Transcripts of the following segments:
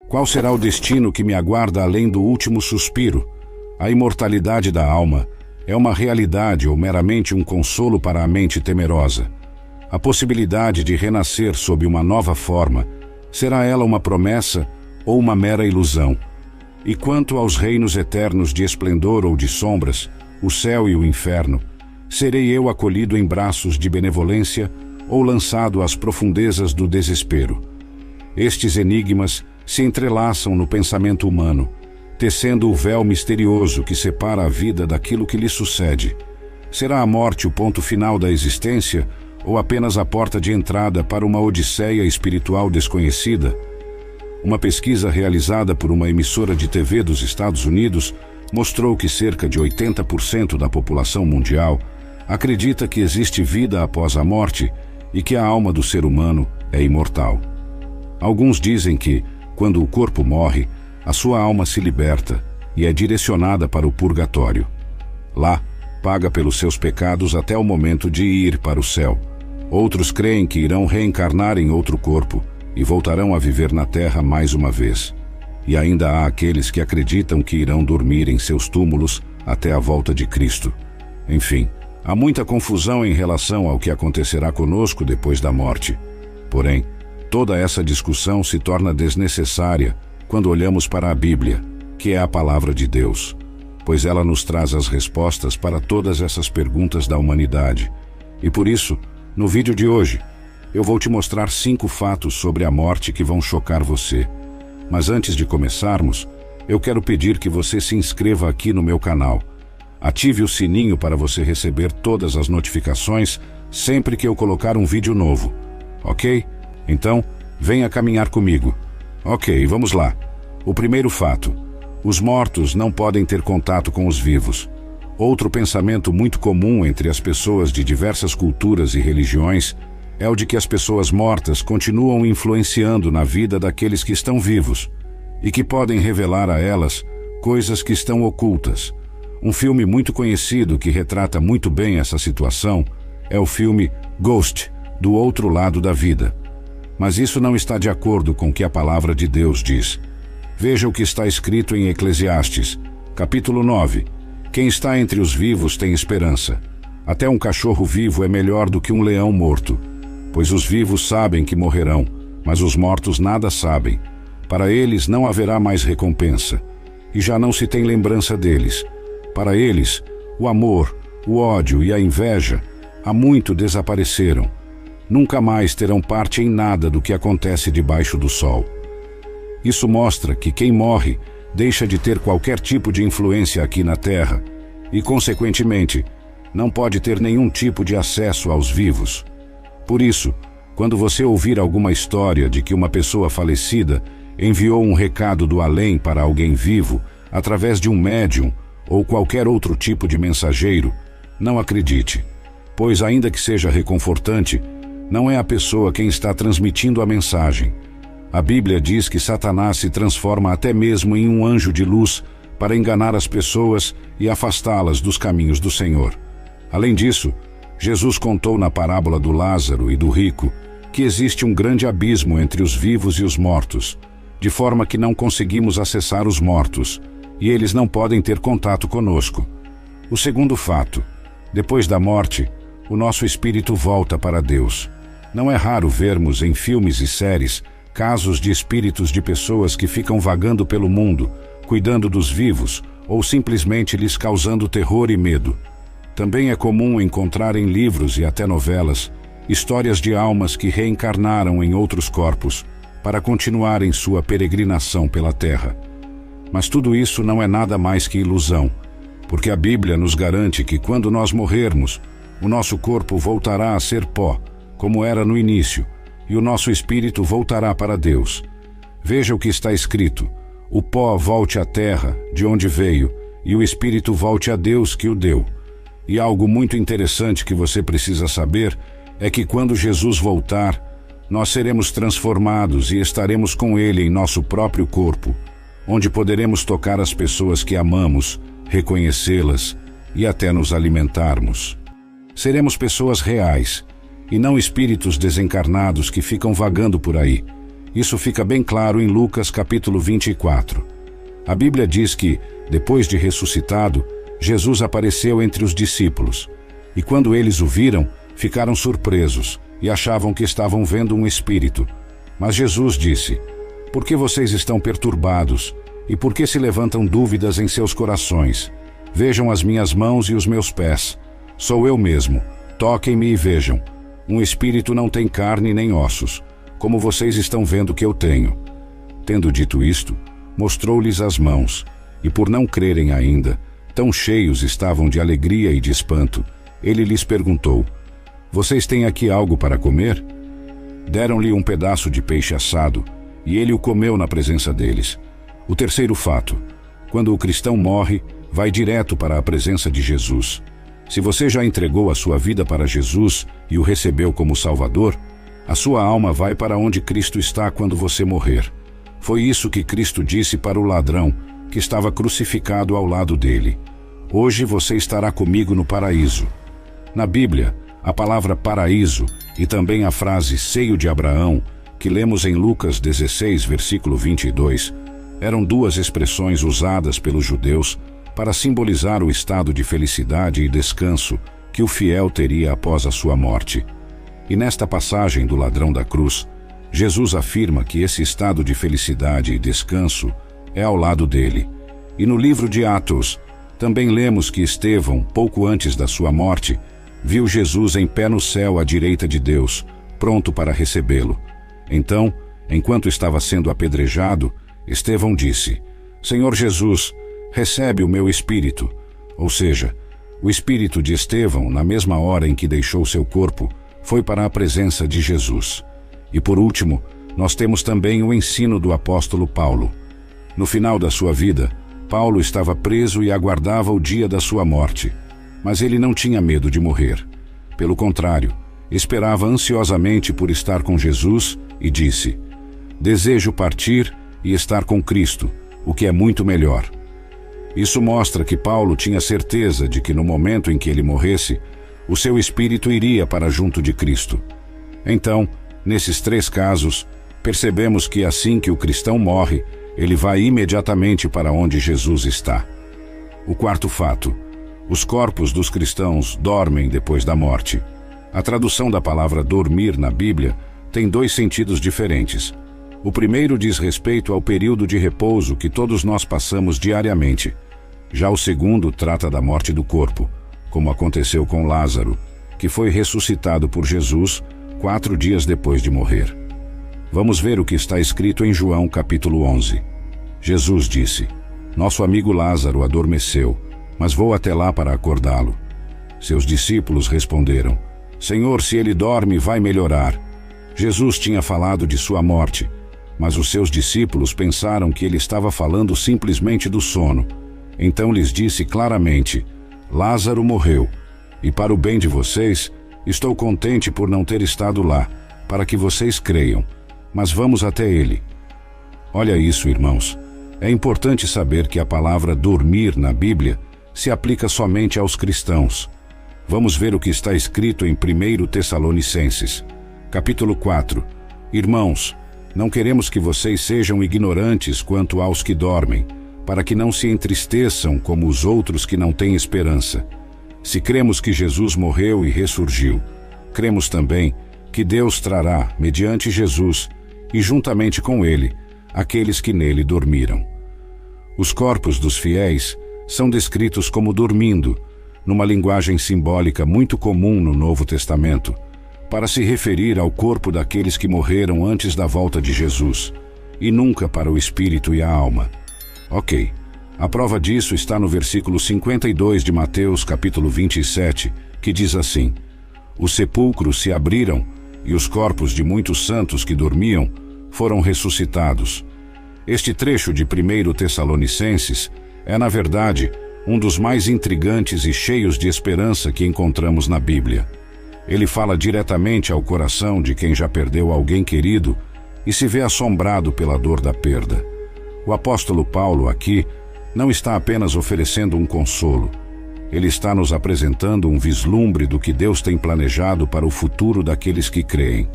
Qual será o destino que me aguarda além do último suspiro? A imortalidade da alma é uma realidade ou meramente um consolo para a mente temerosa? A possibilidade de renascer sob uma nova forma, será ela uma promessa ou uma mera ilusão? E quanto aos reinos eternos de esplendor ou de sombras, o céu e o inferno, serei eu acolhido em braços de benevolência ou lançado às profundezas do desespero? Estes enigmas se entrelaçam no pensamento humano, tecendo o véu misterioso que separa a vida daquilo que lhe sucede. Será a morte o ponto final da existência ou apenas a porta de entrada para uma odisseia espiritual desconhecida? Uma pesquisa realizada por uma emissora de TV dos Estados Unidos mostrou que cerca de 80% da população mundial acredita que existe vida após a morte e que a alma do ser humano é imortal. Alguns dizem que, quando o corpo morre, a sua alma se liberta e é direcionada para o purgatório. Lá, paga pelos seus pecados até o momento de ir para o céu. Outros creem que irão reencarnar em outro corpo e voltarão a viver na terra mais uma vez. E ainda há aqueles que acreditam que irão dormir em seus túmulos até a volta de Cristo. Enfim, há muita confusão em relação ao que acontecerá conosco depois da morte. Porém, toda essa discussão se torna desnecessária quando olhamos para a Bíblia, que é a palavra de Deus, pois ela nos traz as respostas para todas essas perguntas da humanidade. E por isso, no vídeo de hoje, eu vou te mostrar 5 fatos sobre a morte que vão chocar você. Mas antes de começarmos, eu quero pedir que você se inscreva aqui no meu canal. Ative o sininho para você receber todas as notificações sempre que eu colocar um vídeo novo, ok? Então, venha caminhar comigo. Ok, vamos lá. O primeiro fato: os mortos não podem ter contato com os vivos. Outro pensamento muito comum entre as pessoas de diversas culturas e religiões é o de que as pessoas mortas continuam influenciando na vida daqueles que estão vivos e que podem revelar a elas coisas que estão ocultas. Um filme muito conhecido que retrata muito bem essa situação é o filme Ghost, Do Outro Lado da Vida. Mas isso não está de acordo com o que a palavra de Deus diz. Veja o que está escrito em Eclesiastes, capítulo 9. Quem está entre os vivos tem esperança. Até um cachorro vivo é melhor do que um leão morto. Pois os vivos sabem que morrerão, mas os mortos nada sabem. Para eles não haverá mais recompensa, e já não se tem lembrança deles. Para eles, o amor, o ódio e a inveja há muito desapareceram. Nunca mais terão parte em nada do que acontece debaixo do sol. Isso mostra que quem morre deixa de ter qualquer tipo de influência aqui na Terra e, consequentemente, não pode ter nenhum tipo de acesso aos vivos. Por isso, quando você ouvir alguma história de que uma pessoa falecida enviou um recado do além para alguém vivo através de um médium ou qualquer outro tipo de mensageiro, não acredite, pois ainda que seja reconfortante, não é a pessoa quem está transmitindo a mensagem. A Bíblia diz que Satanás se transforma até mesmo em um anjo de luz para enganar as pessoas e afastá-las dos caminhos do Senhor. Além disso, Jesus contou na parábola do Lázaro e do rico que existe um grande abismo entre os vivos e os mortos, de forma que não conseguimos acessar os mortos, e eles não podem ter contato conosco. O segundo fato: depois da morte, o nosso espírito volta para Deus. Não é raro vermos em filmes e séries casos de espíritos de pessoas que ficam vagando pelo mundo, cuidando dos vivos ou simplesmente lhes causando terror e medo. Também é comum encontrar em livros e até novelas histórias de almas que reencarnaram em outros corpos para continuarem sua peregrinação pela Terra. Mas tudo isso não é nada mais que ilusão, porque a Bíblia nos garante que quando nós morrermos, o nosso corpo voltará a ser pó, como era no início, e o nosso espírito voltará para Deus. Veja o que está escrito: o pó volte à terra, de onde veio, e o espírito volte a Deus que o deu. E algo muito interessante que você precisa saber é que quando Jesus voltar, nós seremos transformados e estaremos com Ele em nosso próprio corpo, onde poderemos tocar as pessoas que amamos, reconhecê-las e até nos alimentarmos. Seremos pessoas reais, e não espíritos desencarnados que ficam vagando por aí. Isso fica bem claro em Lucas capítulo 24. A Bíblia diz que, depois de ressuscitado, Jesus apareceu entre os discípulos, e quando eles o viram, ficaram surpresos e achavam que estavam vendo um espírito. Mas Jesus disse: "Por que vocês estão perturbados? E por que se levantam dúvidas em seus corações? Vejam as minhas mãos e os meus pés. Sou eu mesmo. Toquem-me e vejam. Um espírito não tem carne nem ossos, como vocês estão vendo que eu tenho." Tendo dito isto, mostrou-lhes as mãos, e por não crerem ainda, tão cheios estavam de alegria e de espanto, ele lhes perguntou: "Vocês têm aqui algo para comer?" Deram-lhe um pedaço de peixe assado, e ele o comeu na presença deles. O terceiro fato: quando o cristão morre, vai direto para a presença de Jesus. Se você já entregou a sua vida para Jesus e o recebeu como Salvador, a sua alma vai para onde Cristo está quando você morrer. Foi isso que Cristo disse para o ladrão que estava crucificado ao lado dele: "Hoje você estará comigo no paraíso." Na Bíblia, a palavra paraíso e também a frase seio de Abraão, que lemos em Lucas 16, versículo 22, eram duas expressões usadas pelos judeus para simbolizar o estado de felicidade e descanso que o fiel teria após a sua morte. E nesta passagem do ladrão da cruz, Jesus afirma que esse estado de felicidade e descanso é ao lado dele. E no livro de Atos, também lemos que Estevão, pouco antes da sua morte, viu Jesus em pé no céu à direita de Deus, pronto para recebê-lo. Então, enquanto estava sendo apedrejado, Estevão disse: "Senhor Jesus, recebe o meu espírito." Ou seja, o espírito de Estevão, na mesma hora em que deixou seu corpo, foi para a presença de Jesus. E por último, nós temos também o ensino do apóstolo Paulo. No final da sua vida, Paulo estava preso e aguardava o dia da sua morte. Mas ele não tinha medo de morrer. Pelo contrário, esperava ansiosamente por estar com Jesus e disse: "Desejo partir e estar com Cristo, o que é muito melhor." Isso mostra que Paulo tinha certeza de que no momento em que ele morresse, o seu espírito iria para junto de Cristo. Então, nesses três casos, percebemos que assim que o cristão morre, ele vai imediatamente para onde Jesus está. O quarto fato: os corpos dos cristãos dormem depois da morte. A tradução da palavra dormir na Bíblia tem dois sentidos diferentes. O primeiro diz respeito ao período de repouso que todos nós passamos diariamente. Já o segundo trata da morte do corpo, como aconteceu com Lázaro, que foi ressuscitado por Jesus 4 dias depois de morrer. Vamos ver o que está escrito em João capítulo 11. Jesus disse: "Nosso amigo Lázaro adormeceu, mas vou até lá para acordá-lo." Seus discípulos responderam: "Senhor, se ele dorme, vai melhorar." Jesus tinha falado de sua morte, mas os seus discípulos pensaram que ele estava falando simplesmente do sono. Então lhes disse claramente: "Lázaro morreu, e para o bem de vocês, estou contente por não ter estado lá, para que vocês creiam. Mas vamos até ele." Olha isso, irmãos. É importante saber que a palavra dormir na Bíblia se aplica somente aos cristãos. Vamos ver o que está escrito em 1 Tessalonicenses, capítulo 4. "Irmãos, não queremos que vocês sejam ignorantes quanto aos que dormem, para que não se entristeçam como os outros que não têm esperança. Se cremos que Jesus morreu e ressurgiu, cremos também que Deus trará, mediante Jesus, e juntamente com ele, aqueles que nele dormiram." Os corpos dos fiéis são descritos como dormindo, numa linguagem simbólica muito comum no Novo Testamento, para se referir ao corpo daqueles que morreram antes da volta de Jesus, e nunca para o espírito e a alma. Ok, a prova disso está no versículo 52 de Mateus capítulo 27, que diz assim: "Os sepulcros se abriram, e os corpos de muitos santos que dormiam foram ressuscitados." Este trecho de 1 Tessalonicenses é, na verdade, um dos mais intrigantes e cheios de esperança que encontramos na Bíblia. Ele fala diretamente ao coração de quem já perdeu alguém querido e se vê assombrado pela dor da perda. O apóstolo Paulo aqui não está apenas oferecendo um consolo. Ele está nos apresentando um vislumbre do que Deus tem planejado para o futuro daqueles que creem.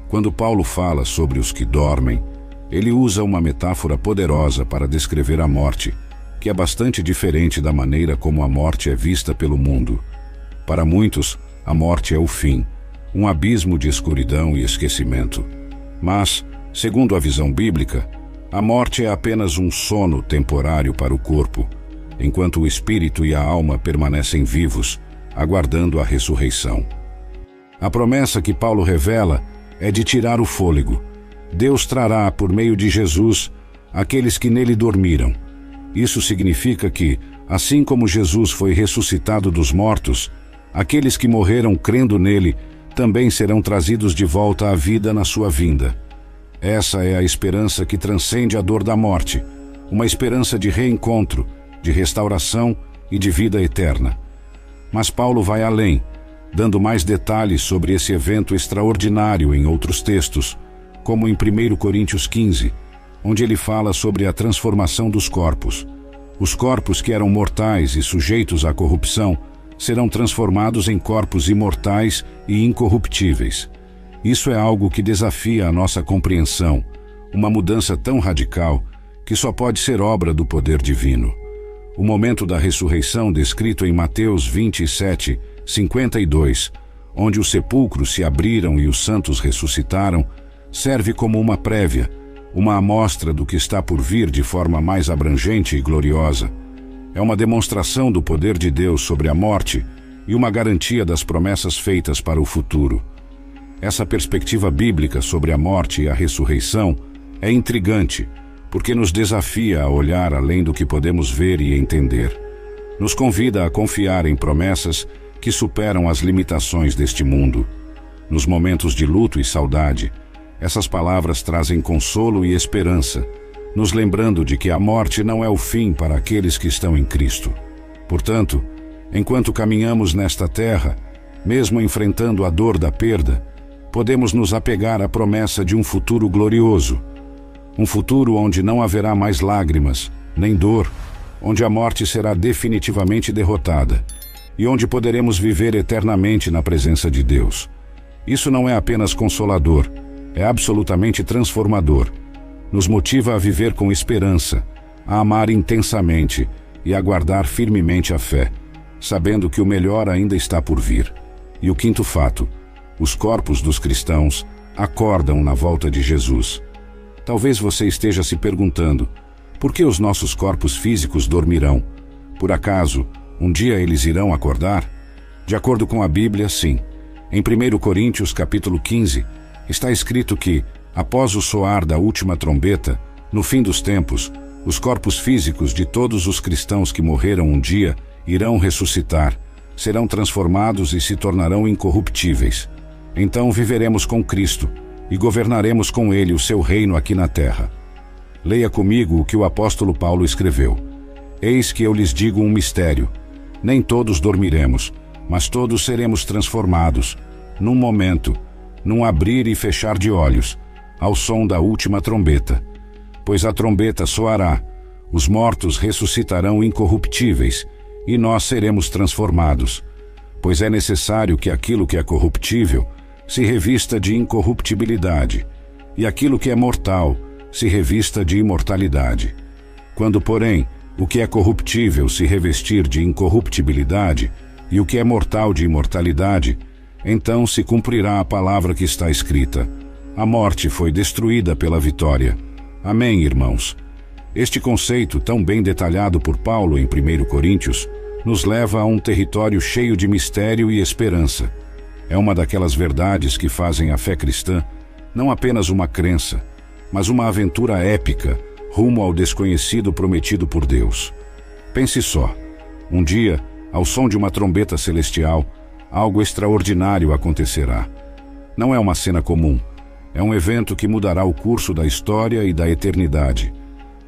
Quando Paulo fala sobre os que dormem, ele usa uma metáfora poderosa para descrever a morte, que é bastante diferente da maneira como a morte é vista pelo mundo. Para muitos, a morte é o fim, um abismo de escuridão e esquecimento. Mas, segundo a visão bíblica, a morte é apenas um sono temporário para o corpo, enquanto o espírito e a alma permanecem vivos, aguardando a ressurreição. A promessa que Paulo revela é de tirar o fôlego. Deus trará, por meio de Jesus, aqueles que nele dormiram. Isso significa que, assim como Jesus foi ressuscitado dos mortos, aqueles que morreram crendo nele também serão trazidos de volta à vida na sua vinda. Essa é a esperança que transcende a dor da morte, uma esperança de reencontro, de restauração e de vida eterna. Mas Paulo vai além, dando mais detalhes sobre esse evento extraordinário em outros textos, como em 1 Coríntios 15, onde ele fala sobre a transformação dos corpos. Os corpos que eram mortais e sujeitos à corrupção serão transformados em corpos imortais e incorruptíveis. Isso é algo que desafia a nossa compreensão, uma mudança tão radical que só pode ser obra do poder divino. O momento da ressurreição descrito em Mateus 27, 52, onde os sepulcros se abriram e os santos ressuscitaram, serve como uma prévia, uma amostra do que está por vir de forma mais abrangente e gloriosa. É uma demonstração do poder de Deus sobre a morte e uma garantia das promessas feitas para o futuro. Essa perspectiva bíblica sobre a morte e a ressurreição é intrigante, porque nos desafia a olhar além do que podemos ver e entender. Nos convida a confiar em promessas que superam as limitações deste mundo. Nos momentos de luto e saudade, essas palavras trazem consolo e esperança, nos lembrando de que a morte não é o fim para aqueles que estão em Cristo. Portanto, enquanto caminhamos nesta terra, mesmo enfrentando a dor da perda, podemos nos apegar à promessa de um futuro glorioso. Um futuro onde não haverá mais lágrimas, nem dor, onde a morte será definitivamente derrotada e onde poderemos viver eternamente na presença de Deus. Isso não é apenas consolador, é absolutamente transformador. Nos motiva a viver com esperança, a amar intensamente e a guardar firmemente a fé, sabendo que o melhor ainda está por vir. E o quinto fato: os corpos dos cristãos acordam na volta de Jesus. Talvez você esteja se perguntando, por que os nossos corpos físicos dormirão? Por acaso, um dia eles irão acordar? De acordo com a Bíblia, sim. Em 1 Coríntios capítulo 15, está escrito que, após o soar da última trombeta, no fim dos tempos, os corpos físicos de todos os cristãos que morreram um dia irão ressuscitar, serão transformados e se tornarão incorruptíveis. Então viveremos com Cristo e governaremos com Ele o seu reino aqui na terra. Leia comigo o que o apóstolo Paulo escreveu. Eis que eu lhes digo um mistério. Nem todos dormiremos, mas todos seremos transformados, num momento, num abrir e fechar de olhos, ao som da última trombeta. Pois a trombeta soará, os mortos ressuscitarão incorruptíveis, e nós seremos transformados. Pois é necessário que aquilo que é corruptível se revista de incorruptibilidade, e aquilo que é mortal se revista de imortalidade. Quando, porém, o que é corruptível se revestir de incorruptibilidade, e o que é mortal de imortalidade, então se cumprirá a palavra que está escrita: a morte foi destruída pela vitória. Amém, irmãos? Este conceito, tão bem detalhado por Paulo em 1 Coríntios, nos leva a um território cheio de mistério e esperança. É uma daquelas verdades que fazem a fé cristã não apenas uma crença, mas uma aventura épica rumo ao desconhecido prometido por Deus. Pense só, um dia, ao som de uma trombeta celestial, algo extraordinário acontecerá. Não é uma cena comum, é um evento que mudará o curso da história e da eternidade.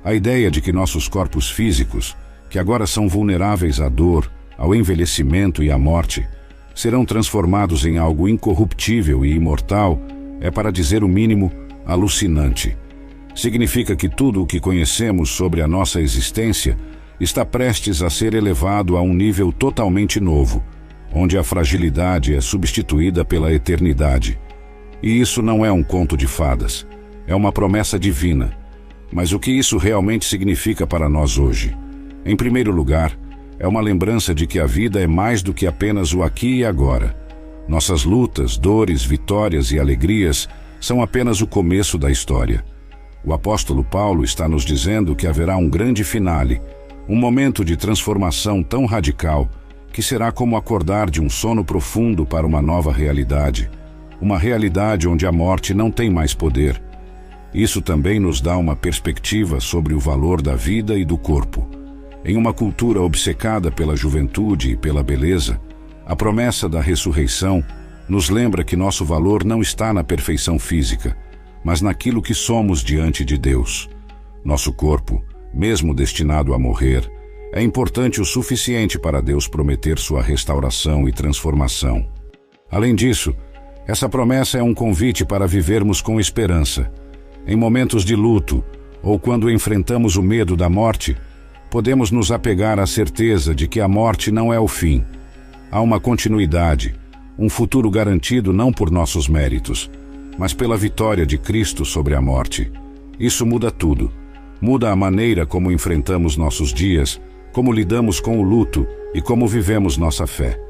A ideia de que nossos corpos físicos, que agora são vulneráveis à dor, ao envelhecimento e à morte, serão transformados em algo incorruptível e imortal, é, para dizer o mínimo, alucinante. Significa que tudo o que conhecemos sobre a nossa existência está prestes a ser elevado a um nível totalmente novo, onde a fragilidade é substituída pela eternidade. E isso não é um conto de fadas, é uma promessa divina. Mas o que isso realmente significa para nós hoje? Em primeiro lugar, é uma lembrança de que a vida é mais do que apenas o aqui e agora. Nossas lutas, dores, vitórias e alegrias são apenas o começo da história. O apóstolo Paulo está nos dizendo que haverá um grande finale, um momento de transformação tão radical que será como acordar de um sono profundo para uma nova realidade, uma realidade onde a morte não tem mais poder. Isso também nos dá uma perspectiva sobre o valor da vida e do corpo. Em uma cultura obcecada pela juventude e pela beleza, a promessa da ressurreição nos lembra que nosso valor não está na perfeição física, mas naquilo que somos diante de Deus. Nosso corpo, mesmo destinado a morrer, é importante o suficiente para Deus prometer sua restauração e transformação. Além disso, essa promessa é um convite para vivermos com esperança. Em momentos de luto, ou quando enfrentamos o medo da morte, podemos nos apegar à certeza de que a morte não é o fim. Há uma continuidade, um futuro garantido não por nossos méritos, mas pela vitória de Cristo sobre a morte. Isso muda tudo. Muda a maneira como enfrentamos nossos dias, como lidamos com o luto e como vivemos nossa fé.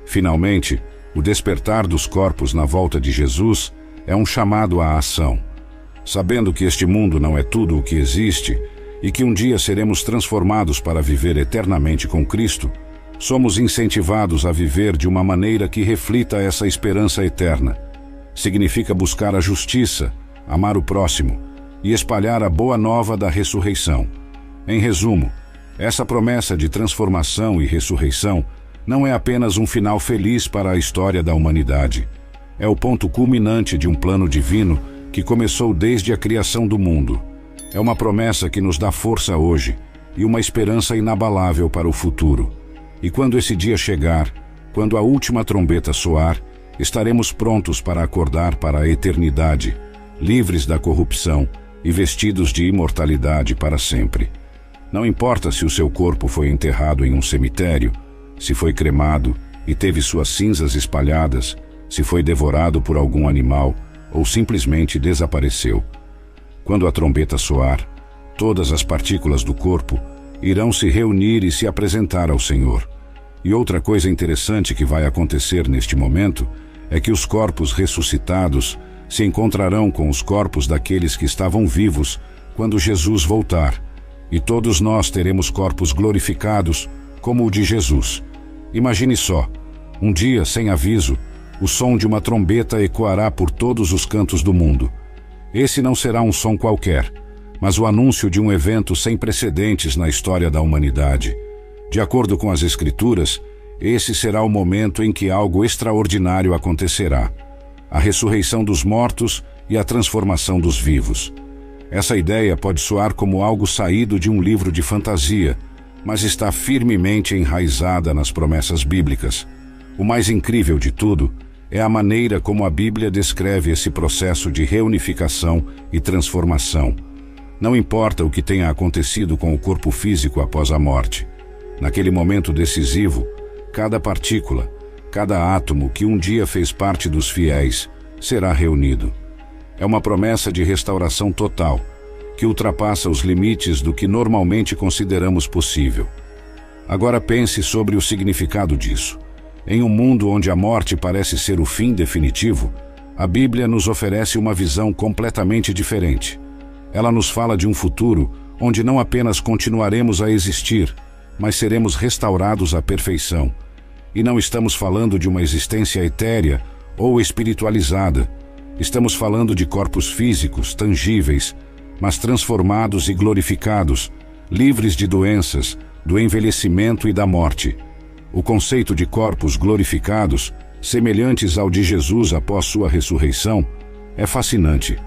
Finalmente, o despertar dos corpos na volta de Jesus é um chamado à ação. Sabendo que este mundo não é tudo o que existe e que um dia seremos transformados para viver eternamente com Cristo, somos incentivados a viver de uma maneira que reflita essa esperança eterna. Significa buscar a justiça, amar o próximo e espalhar a boa nova da ressurreição. Em resumo, essa promessa de transformação e ressurreição não é apenas um final feliz para a história da humanidade. É o ponto culminante de um plano divino que começou desde a criação do mundo. É uma promessa que nos dá força hoje e uma esperança inabalável para o futuro. E quando esse dia chegar, quando a última trombeta soar, estaremos prontos para acordar para a eternidade, livres da corrupção e vestidos de imortalidade para sempre. Não importa se o seu corpo foi enterrado em um cemitério, se foi cremado e teve suas cinzas espalhadas, se foi devorado por algum animal ou simplesmente desapareceu. Quando a trombeta soar, todas as partículas do corpo irão se reunir e se apresentar ao Senhor. E outra coisa interessante que vai acontecer neste momento é que os corpos ressuscitados se encontrarão com os corpos daqueles que estavam vivos quando Jesus voltar, e todos nós teremos corpos glorificados como o de Jesus. Imagine só, um dia, sem aviso, o som de uma trombeta ecoará por todos os cantos do mundo. Esse não será um som qualquer, mas o anúncio de um evento sem precedentes na história da humanidade. De acordo com as Escrituras, esse será o momento em que algo extraordinário acontecerá: a ressurreição dos mortos e a transformação dos vivos. Essa ideia pode soar como algo saído de um livro de fantasia, mas está firmemente enraizada nas promessas bíblicas. O mais incrível de tudo é a maneira como a Bíblia descreve esse processo de reunificação e transformação. Não importa o que tenha acontecido com o corpo físico após a morte. Naquele momento decisivo, cada partícula, cada átomo que um dia fez parte dos fiéis, será reunido. É uma promessa de restauração total, que ultrapassa os limites do que normalmente consideramos possível. Agora pense sobre o significado disso. Em um mundo onde a morte parece ser o fim definitivo, a Bíblia nos oferece uma visão completamente diferente. Ela nos fala de um futuro onde não apenas continuaremos a existir, mas seremos restaurados à perfeição. E não estamos falando de uma existência etérea ou espiritualizada. Estamos falando de corpos físicos, tangíveis, mas transformados e glorificados, livres de doenças, do envelhecimento e da morte. O conceito de corpos glorificados, semelhantes ao de Jesus após sua ressurreição, é fascinante.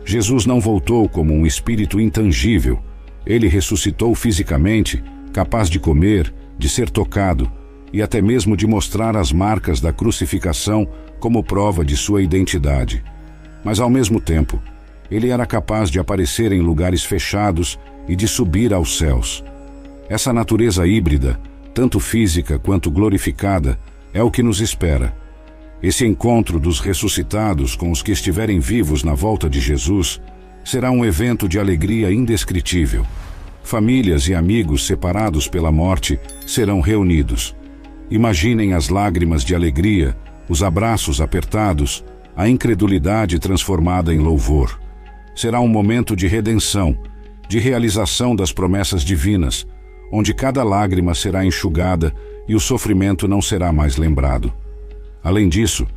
Jesus não voltou como um espírito intangível. Ele ressuscitou fisicamente, capaz de comer, de ser tocado e até mesmo de mostrar as marcas da crucificação como prova de sua identidade. Mas ao mesmo tempo, ele era capaz de aparecer em lugares fechados e de subir aos céus. Essa natureza híbrida, tanto física quanto glorificada, é o que nos espera. Esse encontro dos ressuscitados com os que estiverem vivos na volta de Jesus será um evento de alegria indescritível. Famílias e amigos separados pela morte serão reunidos. Imaginem as lágrimas de alegria, os abraços apertados, a incredulidade transformada em louvor. Será um momento de redenção, de realização das promessas divinas, onde cada lágrima será enxugada e o sofrimento não será mais lembrado. Além disso,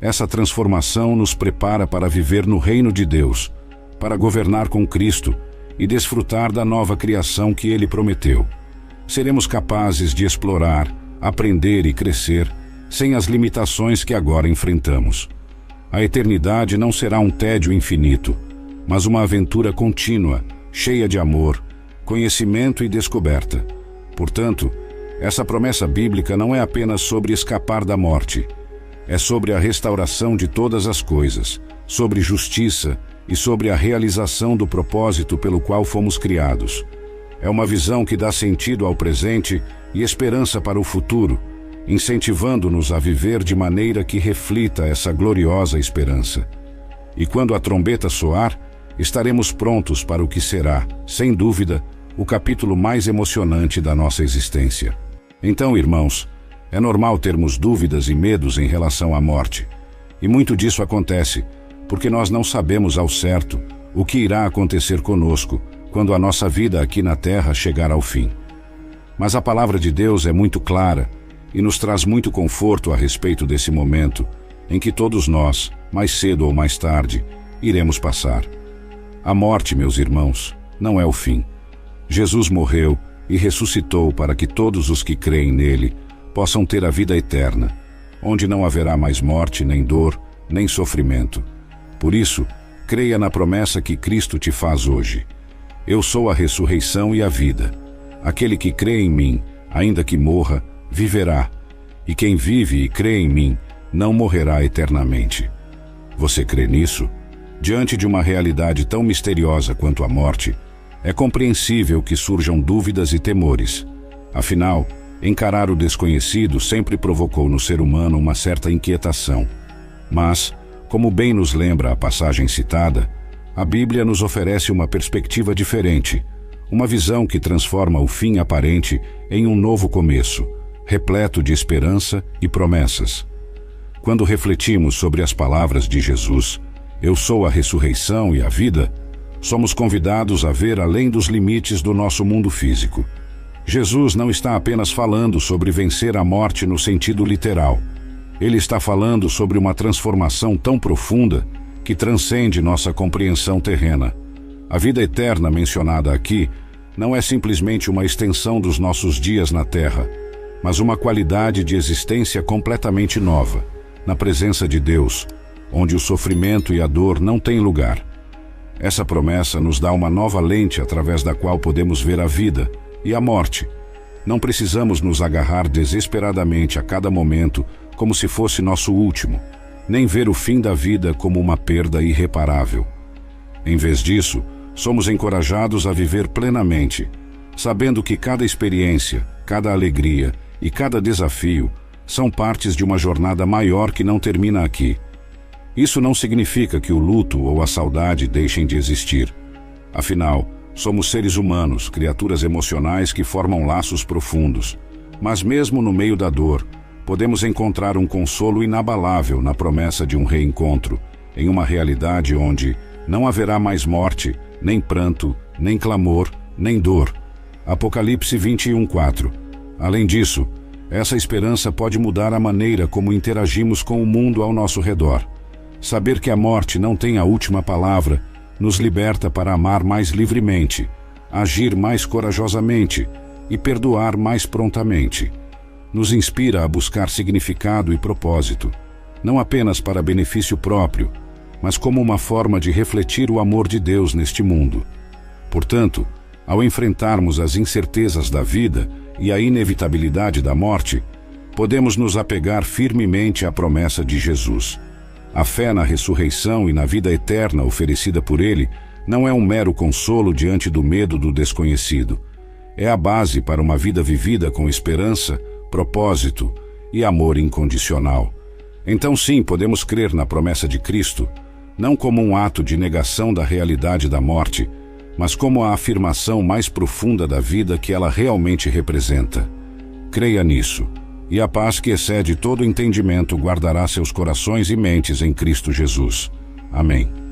essa transformação nos prepara para viver no reino de Deus, para governar com Cristo e desfrutar da nova criação que Ele prometeu. Seremos capazes de explorar, aprender e crescer sem as limitações que agora enfrentamos. A eternidade não será um tédio infinito, mas uma aventura contínua, cheia de amor, conhecimento e descoberta. Portanto, essa promessa bíblica não é apenas sobre escapar da morte. É sobre a restauração de todas as coisas, sobre justiça e sobre a realização do propósito pelo qual fomos criados. É uma visão que dá sentido ao presente e esperança para o futuro, incentivando-nos a viver de maneira que reflita essa gloriosa esperança. E quando a trombeta soar, estaremos prontos para o que será, sem dúvida, o capítulo mais emocionante da nossa existência. Então, irmãos, é normal termos dúvidas e medos em relação à morte. E muito disso acontece porque nós não sabemos ao certo o que irá acontecer conosco quando a nossa vida aqui na Terra chegar ao fim. Mas a palavra de Deus é muito clara e nos traz muito conforto a respeito desse momento em que todos nós, mais cedo ou mais tarde, iremos passar. A morte, meus irmãos, não é o fim. Jesus morreu e ressuscitou para que todos os que creem nele possam ter a vida eterna, onde não haverá mais morte, nem dor, nem sofrimento. Por isso, creia na promessa que Cristo te faz hoje. Eu sou a ressurreição e a vida. Aquele que crê em mim, ainda que morra, viverá. E quem vive e crê em mim, não morrerá eternamente. Você crê nisso? Diante de uma realidade tão misteriosa quanto a morte, é compreensível que surjam dúvidas e temores. Afinal, encarar o desconhecido sempre provocou no ser humano uma certa inquietação. Mas, como bem nos lembra a passagem citada, a Bíblia nos oferece uma perspectiva diferente, uma visão que transforma o fim aparente em um novo começo, repleto de esperança e promessas. Quando refletimos sobre as palavras de Jesus, "Eu sou a ressurreição e a vida", somos convidados a ver além dos limites do nosso mundo físico. Jesus não está apenas falando sobre vencer a morte no sentido literal. Ele está falando sobre uma transformação tão profunda que transcende nossa compreensão terrena. A vida eterna mencionada aqui não é simplesmente uma extensão dos nossos dias na Terra, mas uma qualidade de existência completamente nova, na presença de Deus, onde o sofrimento e a dor não têm lugar. Essa promessa nos dá uma nova lente através da qual podemos ver a vida e a morte. Não precisamos nos agarrar desesperadamente a cada momento como se fosse nosso último, nem ver o fim da vida como uma perda irreparável. Em vez disso, somos encorajados a viver plenamente, sabendo que cada experiência, cada alegria e cada desafio são partes de uma jornada maior que não termina aqui. Isso não significa que o luto ou a saudade deixem de existir. Afinal, somos seres humanos, criaturas emocionais que formam laços profundos. Mas mesmo no meio da dor, podemos encontrar um consolo inabalável na promessa de um reencontro, em uma realidade onde não haverá mais morte, nem pranto, nem clamor, nem dor. Apocalipse 21:4. Além disso, essa esperança pode mudar a maneira como interagimos com o mundo ao nosso redor. Saber que a morte não tem a última palavra nos liberta para amar mais livremente, agir mais corajosamente e perdoar mais prontamente. Nos inspira a buscar significado e propósito, não apenas para benefício próprio, mas como uma forma de refletir o amor de Deus neste mundo. Portanto, ao enfrentarmos as incertezas da vida e a inevitabilidade da morte, podemos nos apegar firmemente à promessa de Jesus. A fé na ressurreição e na vida eterna oferecida por Ele não é um mero consolo diante do medo do desconhecido. É a base para uma vida vivida com esperança, propósito e amor incondicional. Então sim, podemos crer na promessa de Cristo, não como um ato de negação da realidade da morte, mas como a afirmação mais profunda da vida que ela realmente representa. Creia nisso, e a paz que excede todo entendimento guardará seus corações e mentes em Cristo Jesus. Amém.